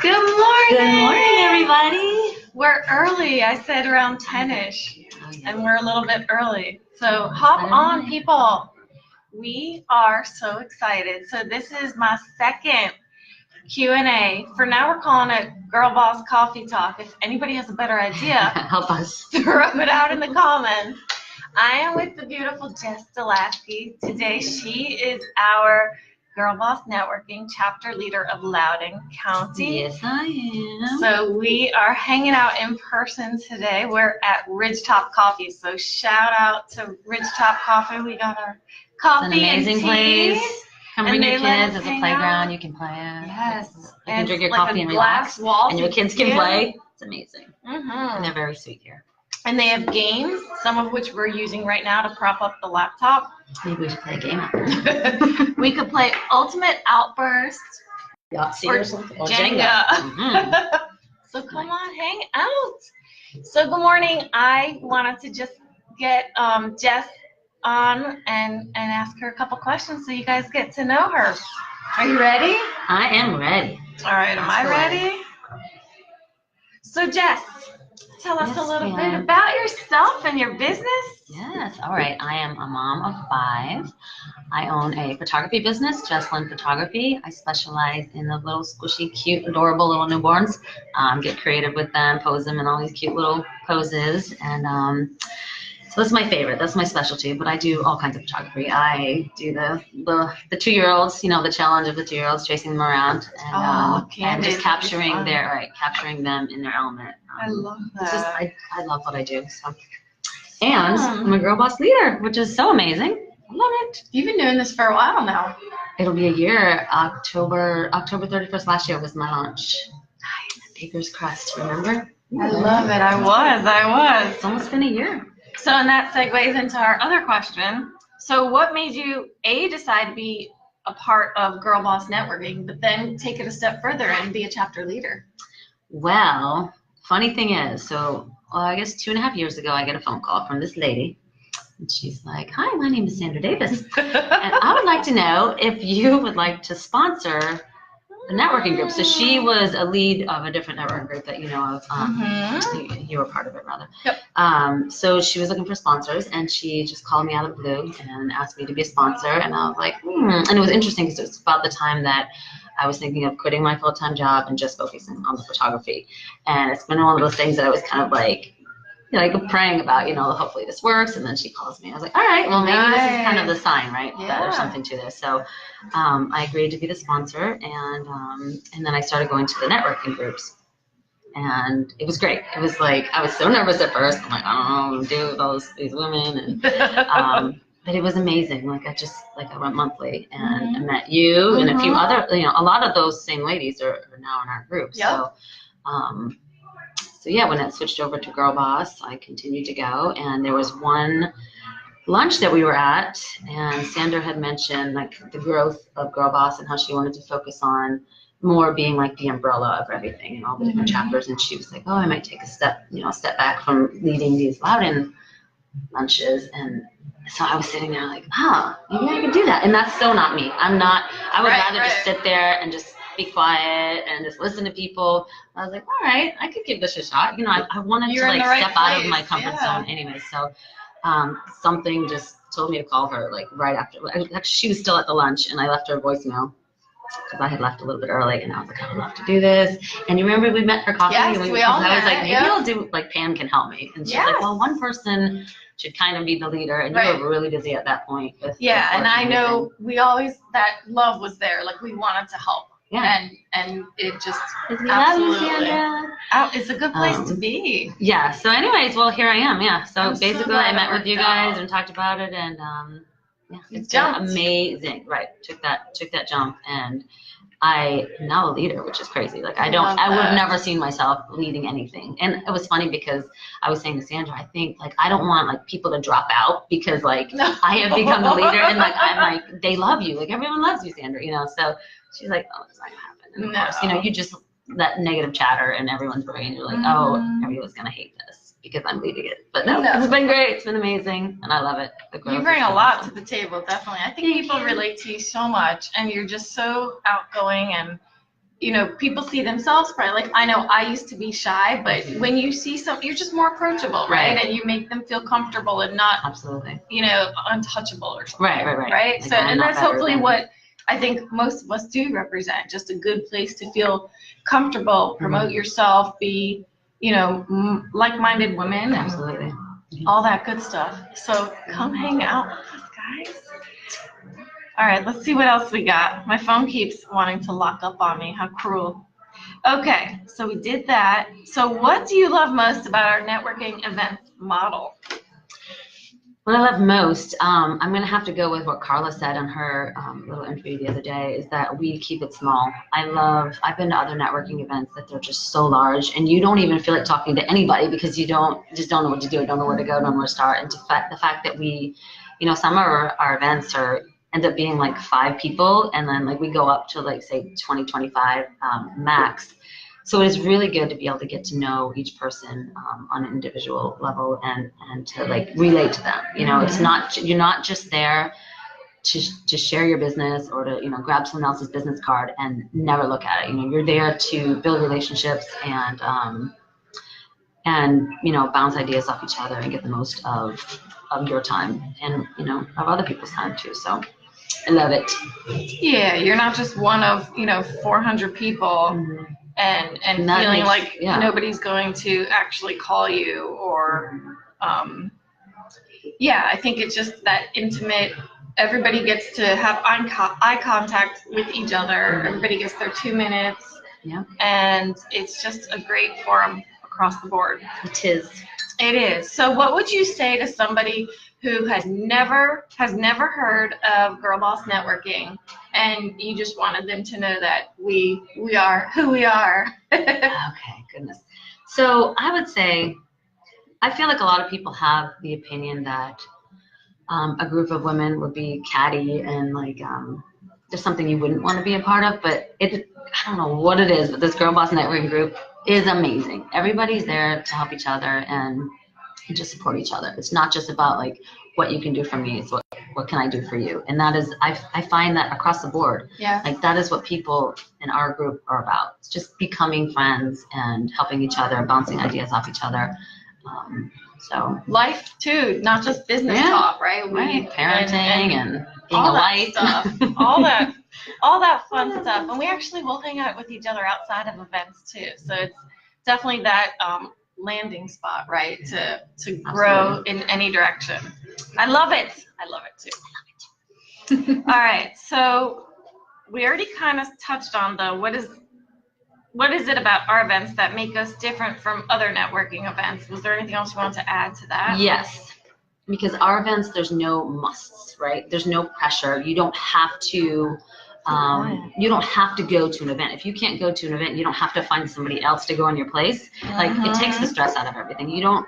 Good morning. Good morning, everybody. We're early. I said around 10-ish, and we're a little bit early. So hop on, people. We are so excited. So this is my second Q&A. For now, we're calling it Girl Boss Coffee Talk. If anybody has a better idea, help us. Throw it out in the comments. I am with the beautiful Jesslyn. Today, she is our Girl Boss Networking chapter leader of Loudoun County. Yes, I am. So we are hanging out in person today. We're at Ridgetop Coffee. So shout out to Ridgetop Coffee. We got our coffee. It's an amazing place. Come bring your kids. There's a playground. You can play at. Yes. You can drink your like coffee and relax. Wall and your kids can play. It's amazing. Mm-hmm. And they're very sweet here. And they have games, some of which we're using right now to prop up the laptop. Maybe we should play a game out there. We could play Ultimate Outburst or Jenga. Mm-hmm. So come on, hang out. So good morning. I wanted to just get Jess on and ask her a couple questions so you guys get to know her. Are you ready? I am ready. All right, am I ready? So Jess, tell us a little bit about yourself and your business. Yes, all right. I am a mom of 5. I own a photography business, Jesslyn Photography. I specialize in the little squishy, cute, adorable little newborns. Get creative with them, pose them in all these cute little poses. And so that's my favorite. That's my specialty. But I do all kinds of photography. I do the 2-year-olds, you know, the challenge of the 2-year-olds, chasing them around and just capturing them in their element. I love that. I love what I do. So. And I'm a Girl Boss leader, which is so amazing. I love it. You've been doing this for a while now. It'll be a year. October 31st last year was my launch. Nice. Baker's Crest, remember? I love it. I was. It's almost been a year. So, and that segues into our other question. So what made you, decide to be a part of Girl Boss Networking, but then take it a step further and be a chapter leader? Well, funny thing is, I guess 2.5 years ago, I get a phone call from this lady. And she's like, "Hi, my name is Sandra Davis. And I would like to know if you would like to sponsor a networking group." So she was a lead of a different networking group that you know of. You were part of it, rather. Yep. So she was looking for sponsors, and she just called me out of the blue and asked me to be a sponsor. And I was like, And it was interesting because it was about the time that I was thinking of quitting my full-time job and just focusing on the photography. And it's been one of those things that I was kind of like praying about, hopefully this works. And then she calls me. I was like, all right, well, maybe this is kind of the sign, right? Yeah. That there's something to this. So I agreed to be the sponsor. And then I started going to the networking groups. And it was great. It was like, I was so nervous at first. I'm like, I don't know what to do with these women. And but it was amazing. I went monthly and I met you and a few other, a lot of those same ladies are now in our group. Yep. So yeah, when it switched over to Girl Boss, I continued to go. And there was one lunch that we were at, and Sandra had mentioned the growth of Girl Boss and how she wanted to focus on more being the umbrella of everything and all the different chapters. And she was like, "Oh, I might take a step back from leading these Loudoun lunches." And so I was sitting there maybe I could do that. And that's so not me. I would rather just sit there and just be quiet and just listen to people. I was like, all right, I could give this a shot. I wanted to step out of my comfort zone anyway. So something just told me to call her right after. Actually, she was still at the lunch, and I left her a voicemail because I had left a little bit early, and I was like, I would love to do this. And you remember we met for coffee? Yes, we all met. I was like, maybe I'll do, Pam can help me. And she's like, well, one person should kind of be the leader, and you were really busy at that point. And I know that love was there. We wanted to help. Yeah. And it just absolutely. It's a good place to be. Yeah. So anyways, well, here I am. Yeah. So basically I met with you guys and talked about it, and it's been amazing. Right. Took that jump, and I'm now a leader, which is crazy. I would have never seen myself leading anything. And it was funny because I was saying to Sandra, I think I don't want people to drop out because I have become the leader, and I'm they love you. Everyone loves you, Sandra, So she's like, oh, it's not gonna happen. And of course, you just that negative chatter in everyone's brain. You're like, oh, everyone's gonna hate this because I'm leading it. But no, it's been great. It's been amazing, and I love it. You bring a lot to the table, definitely. I think people relate to you so much, and you're just so outgoing and you know, people see themselves probably like, I know I used to be shy, but when you see something, you're just more approachable, right? And you make them feel comfortable and not, absolutely, you know, untouchable or something. Right. Right? Like, So, and that's hopefully what I think most of us do represent, just a good place to feel comfortable, promote yourself, be, you know, like-minded women. Absolutely. All that good stuff. So come hang out with us, guys. All right, let's see what else we got. My phone keeps wanting to lock up on me. How cruel. Okay, so we did that. So what do you love most about our networking events model? What I love most, I'm going to have to go with what Carla said in her little interview the other day, is that we keep it small. I've been to other networking events that they're just so large, and you don't even feel like talking to anybody because you just don't know what to do, don't know where to go, don't know where to start. And the fact that we, you know, some of our events end up being like 5 people, and then like we go up to like say 20, 25 max. So it's really good to be able to get to know each person on an individual level and to like relate to them. You know, it's not, you're not just there to share your business or to, you know, grab someone else's business card and never look at it. You know, you're there to build relationships and you know, bounce ideas off each other and get the most of your time and, you know, of other people's time too. So I love it. Yeah, you're not just one of, you know, 400 people. And feeling like nobody's going to actually call you or, I think it's just that intimate, everybody gets to have eye contact with each other, everybody gets their 2 minutes, and it's just a great forum across the board. It is. So what would you say to somebody who has never heard of Girl Boss Networking, and you just wanted them to know that we are who we are? Okay, goodness. So I would say, I feel like a lot of people have the opinion that a group of women would be catty and like just something you wouldn't want to be a part of, but I don't know what it is, but this Girl Boss Networking group is amazing. Everybody's there to help each other and just support each other. It's not just about like what you can do for me, it's what can I do for you. And that is, I find that across the board. Yeah. Like that is what people in our group are about. It's just becoming friends and helping each other, bouncing ideas off each other. So life too, not just business talk, right? Parenting and being a wife. all that fun stuff. And we actually will hang out with each other outside of events too. So it's definitely that landing spot, right? To grow in any direction. I love it too. All right, so we already kind of touched on what is it about our events that make us different from other networking events? Was there anything else you wanted to add to that? Yes, because our events, there's no musts, right? There's no pressure. You don't have to go to an event. If you can't go to an event, you don't have to find somebody else to go in your place. Like it takes the stress out of everything. You don't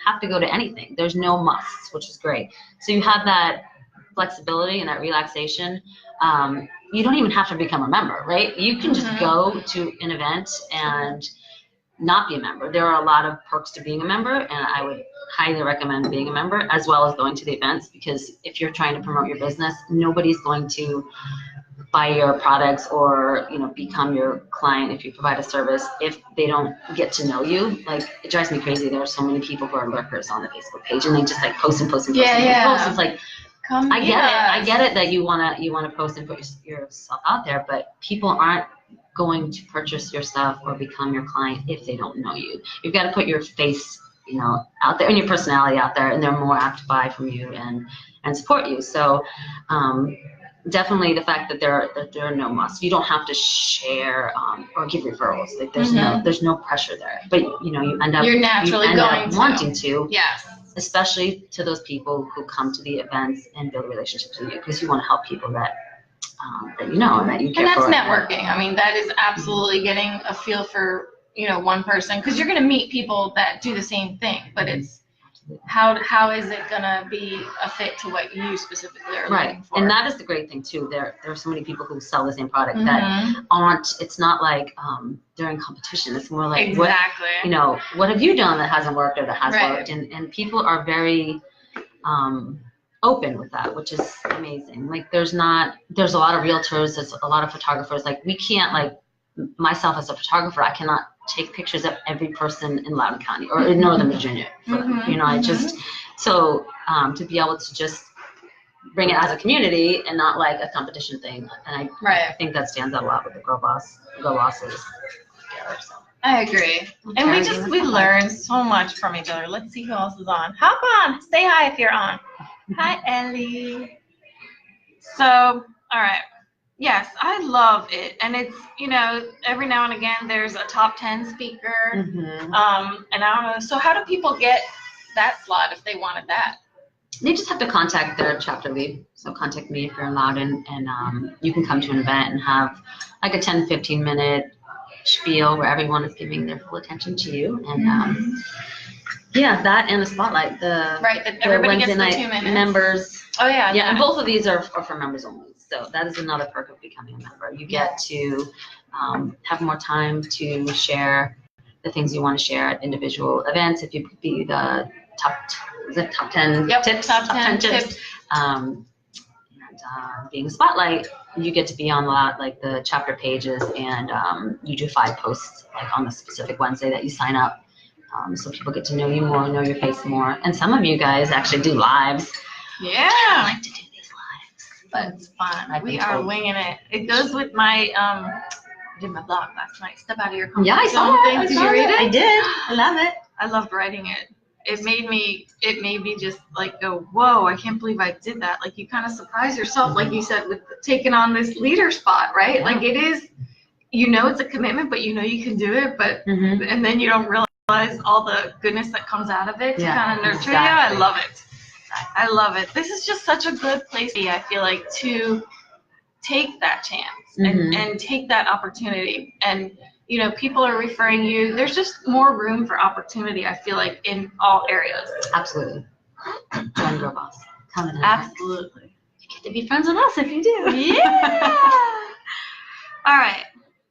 have to go to anything. There's no musts, which is great. So you have that flexibility and that relaxation. You don't even have to become a member, right? You can just go to an event and not be a member. There are a lot of perks to being a member, and I would highly recommend being a member as well as going to the events, because if you're trying to promote your business, nobody's going to buy your products or, you know, become your client if you provide a service if they don't get to know you. Like, it drives me crazy. There are so many people who are lurkers on the Facebook page, and they just like post and post and post and post. It's like, I get it that you wanna post and put yourself out there, but people aren't going to purchase your stuff or become your client if they don't know you. You've got to put your face, you know, out there and your personality out there, and they're more apt to buy from you and support you. So definitely the fact that there are no musts. You don't have to share or give referrals. Like there's no pressure there. But you know, you end up wanting to. Yes. Especially to those people who come to the events and build relationships with you, because you want to help people that you know and that you care for. And that's networking. I mean, that is absolutely getting a feel for, you know, one person, because you're going to meet people that do the same thing, but it's how is it going to be a fit to what you specifically are looking for? And that is the great thing too. There are so many people who sell the same product that aren't, it's not like they're in competition. It's more like, what have you done that hasn't worked or that has worked? And people are very open with that, which is amazing. Like there's a lot of realtors, there's a lot of photographers. Like we can't like myself as a photographer, I cannot take pictures of every person in Loudoun County or in Northern Virginia. I just, so to be able to just bring it as a community and not like a competition thing. And I think that stands out a lot with the girl bosses. Together, so. I agree. And we learn so much from each other. Let's see who else is on. Hop on. Say hi if you're on. Hi, Ellie. So, all right. Yes, I love it. And it's, every now and again there's a top 10 speaker. And I don't know. So how do people get that slot if they wanted that? They just have to contact their chapter lead. So contact me if you're in Loudoun, and you can come to an event and have like a 10, 15 minute spiel where everyone is giving their full attention to you. And that and the spotlight. Everybody Wednesday gets the 2 night minutes. members. Oh yeah. Yeah, and both of these are for members only. So that is another perk of becoming a member. You get to have more time to share the things you want to share at individual events. If you be the top 10 tips, top 10 tips. Being a spotlight, you get to be on like the chapter pages, and you do 5 posts like on the specific Wednesday that you sign up, so people get to know you more, know your face more. And some of you guys actually do lives. Yeah, I like to do these lives, but it's fun. We are winging it. It goes with my I did my blog last night. Step out of your comfort zone. Yeah, I saw it. Did you read it? I did. I love it. I loved writing it. It made me just like go, whoa, I can't believe I did that. Like, you kind of surprise yourself, like you said, with taking on this leader spot, right? Yeah. Like, it is, it's a commitment, but you can do it, but and then you don't realize all the goodness that comes out of it to kind of nurture you. I love it. I love it. This is just such a good place to be, I feel like, to take that chance and take that opportunity. And people are referring you. There's just more room for opportunity, I feel like, in all areas. Absolutely. Join Girl Boss. Come in. Absolutely. You get to be friends with us if you do. Yeah. All right.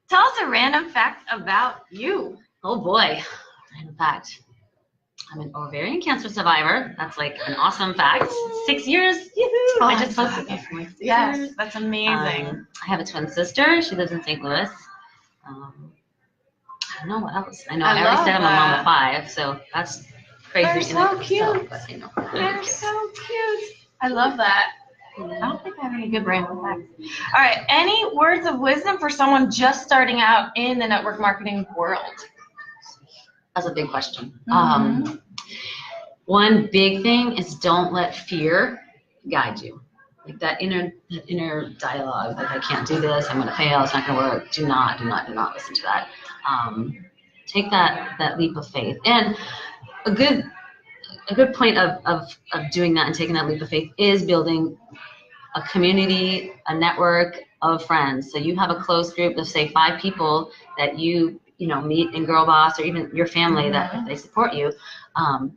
Tell us a random fact about you. Oh boy. Random fact. I'm an ovarian cancer survivor. That's like an awesome fact. 6 years. Yoo-hoo. Oh, I just posted that for my 6 Yes, years. that's amazing. I have a twin sister. She lives in St. Louis. I don't know what else. I know I already said I'm a mom of 5, so that's crazy. They're so cute. But I know. They're so cute. I love that. I don't think I have any good random facts. All right. Any words of wisdom for someone just starting out in the network marketing world? That's a big question. One big thing is don't let fear guide you. Like that inner dialogue, like I can't do this, I'm going to fail, it's not going to work. Do not listen to that. Take that leap of faith. And a good point of doing that and taking that leap of faith is building a community, a network of friends. So you have a close group of, say, 5 people that you meet in Girl Boss, or even your family that if they support you,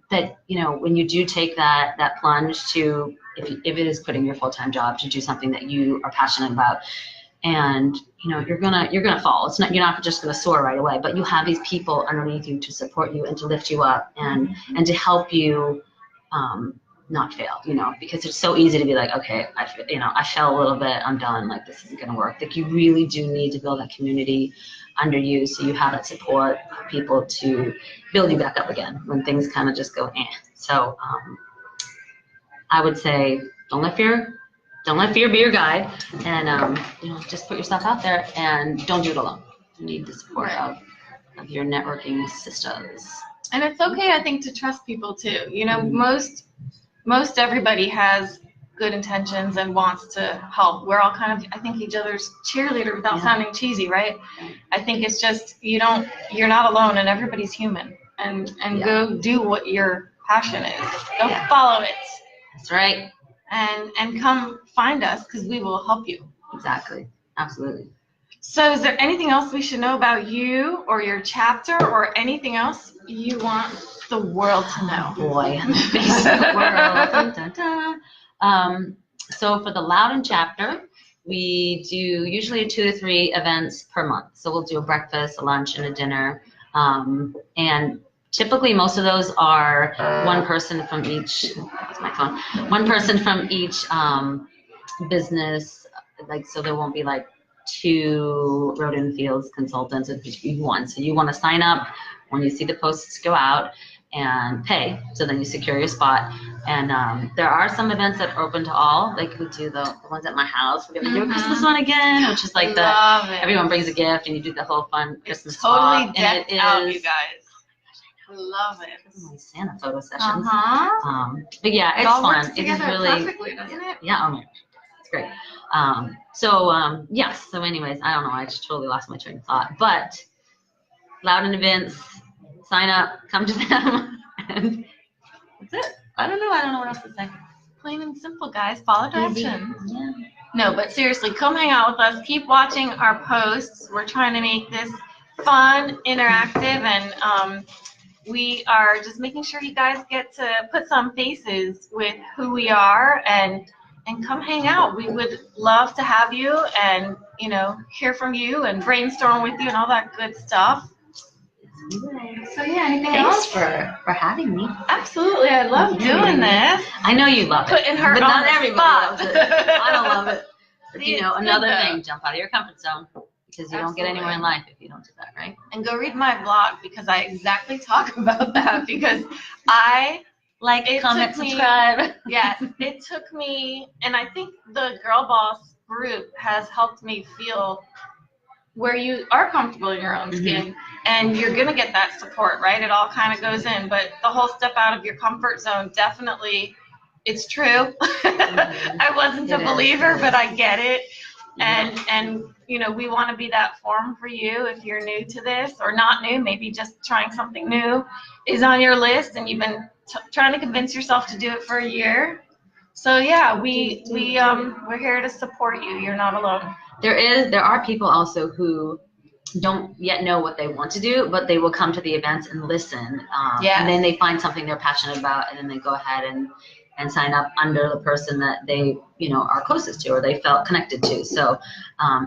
that when you do take that plunge to, if it is quitting your full-time job to do something that you are passionate about, and you're gonna fall. You're not just gonna soar right away, but you have these people underneath you to support you and to lift you up and to help you not fail. Because it's so easy to be like, okay, I fell a little bit, I'm done. Like, this isn't gonna work. Like, you really do need to build that community under you, so you have that support of people to build you back up again when things kind of just go eh. So I would say don't let fear be your guide, and just put yourself out there and don't do it alone. You need the support of your networking sisters. And it's okay, I think, to trust people too. Most everybody has good intentions and wants to help. We're all kind of, I think, each other's cheerleader without sounding cheesy, right? I think it's just you're not alone, and everybody's human. And go do what your passion is. Go follow it. That's right. And come find us, because we will help you. Exactly. Absolutely. So is there anything else we should know about you or your chapter, or anything else you want the world to know? Oh boy, the face of the world. Dun, dun, dun. So for the Loudoun chapter, we do usually 2 to 3 events per month. So we'll do a breakfast, a lunch, and a dinner. And typically, most of those are one person from each. That's my phone. One person from each business. Like, so there won't be like 2 road and fields consultants if you want. So you want to sign up when you see the posts go out and pay. So then you secure your spot. And there are some events that are open to all. Like we do the ones at my house. We're gonna do a Christmas one again, which is like everyone brings a gift and you do the whole fun Christmas totally swap. decked out, you guys. I love it. This is my Santa photo sessions. But yeah, it's fun. It is really perfectly, doesn't it? Yeah, oh my gosh, it's great. Yes. So anyways, I don't know. I just totally lost my train of thought. But Loudon Events, sign up, come to them, and that's it. I don't know what else to say. Plain and simple, guys. Follow directions. Yeah. No, but seriously, come hang out with us. Keep watching our posts. We're trying to make this fun, interactive, and we are just making sure you guys get to put some faces with who we are and come hang out. We would love to have you and, hear from you and brainstorm with you and all that good stuff. So yeah, anything else? Thanks for having me. Absolutely, I love doing this. I know you love it. Putting her but on not the everybody spot. loves it. I don't love it. But See, another thing, jump out of your comfort zone because you don't get anywhere in life if you don't do that, right? And go read my blog because I exactly talk about that because I comment, subscribe. Yes, it took me, and I think the Girl Boss group has helped me feel where you are comfortable in your own skin and you're going to get that support, right? It all kind of goes in, but the whole step out of your comfort zone, definitely, it's true. I wasn't a believer, but I get it. And we want to be that forum for you if you're new to this or not new, maybe just trying something new is on your list and you've been trying to convince yourself to do it for a year. So yeah, we're here to support you. You're not alone. There are people also who don't yet know what they want to do, but they will come to the events and listen. And then they find something they're passionate about, and then they go ahead and sign up under the person that they are closest to or they felt connected to. So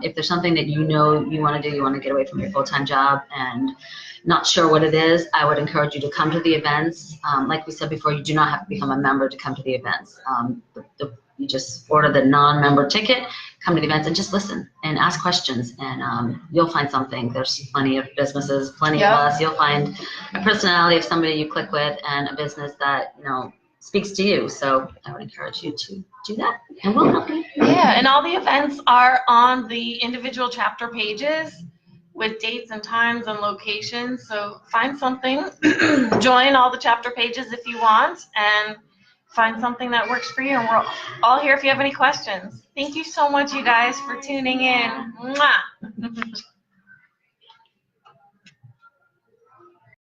if there's something that you want to do, you want to get away from your full-time job and not sure what it is, I would encourage you to come to the events. Like we said before, you do not have to become a member to come to the events. You just order the non-member ticket, come to the events, and just listen and ask questions, and you'll find something. There's plenty of businesses, plenty of us. You'll find a personality of somebody you click with and a business that speaks to you. So I would encourage you to do that, and we'll help you. Yeah, and all the events are on the individual chapter pages with dates and times and locations. So find something, join all the chapter pages if you want, and find something that works for you. And we're all here if you have any questions. Thank you so much, you guys, for tuning in. Mwah.